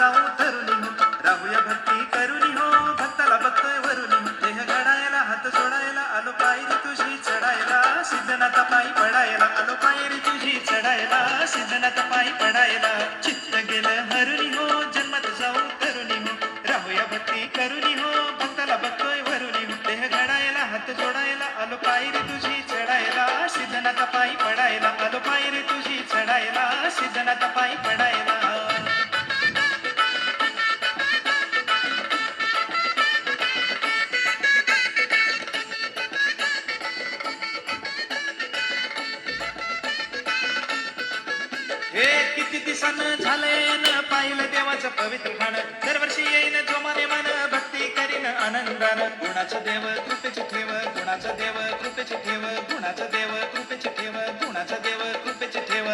जाऊ तरुणी हो, राहूया भक्ती करुणी हो, भक्ताला बघतोय वरुणी हो. देह घडायला हात जोडायला आलो पायरी तुझी चढायला, सिद्धनाथ पायी पडायला आलो पायरी तुझी चढायला, सिद्धनाथ पायी पडायला. चित्त गेलं हरुणी हो, जन्मात जाऊ तरुणी हो, राहूया भक्ती करुणी हो, भक्ताला बघतोय वरुणी हो. देह घडायला हात जोडायला आलो पायरी तुझी चढायला, सिद्धनाथ पायी पडायला आलो पायरी तुझी चढायला, सिद्धनाथ पायी पडायला. हे किती दिवसानं झालंय न पाहिलं देवाचं पवित्र ठाण, दरवर्षी येईन जोमाने मन भक्ती करीन आनंदानं. गुणाचं देव कृपेची ठेव, गुणाचं देव कृपेची ठेव, गुणाचं देव कृपेची ठेव, गुणाचं देव कृपेची ठेव.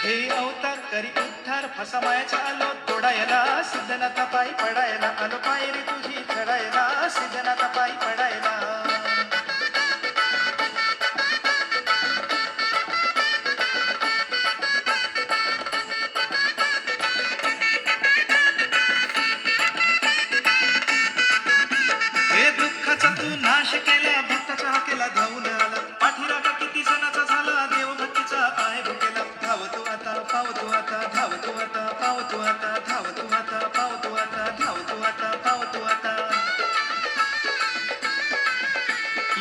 हे अवतार करी उद्धार, फसा मायाचा आलो तोडायला, सिद्धनाथ पायी पडायला आलो पायरी तुझी चढायला, सिद्धनाथ पायी पडायला. हे दुःखाचा तू नाश केला, भक्ताच्या हाकेला धावून आला, पाठीराखा किती जणाचा झाला, देव भक्तीचा पाय भुकेला. धावतो आता पावतो आता, धावतो आता पावतो आता, धावतो आता पावतो आता, धावतो आता पावतो आता.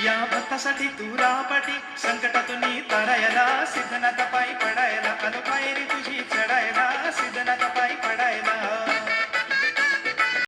या भक्तासाठी तू राहपाटी, संकटातून तारायला, सिद्धनाथ पायी पडायला आलो पायरी तुझी चढायला, सिद्धनाथ पायी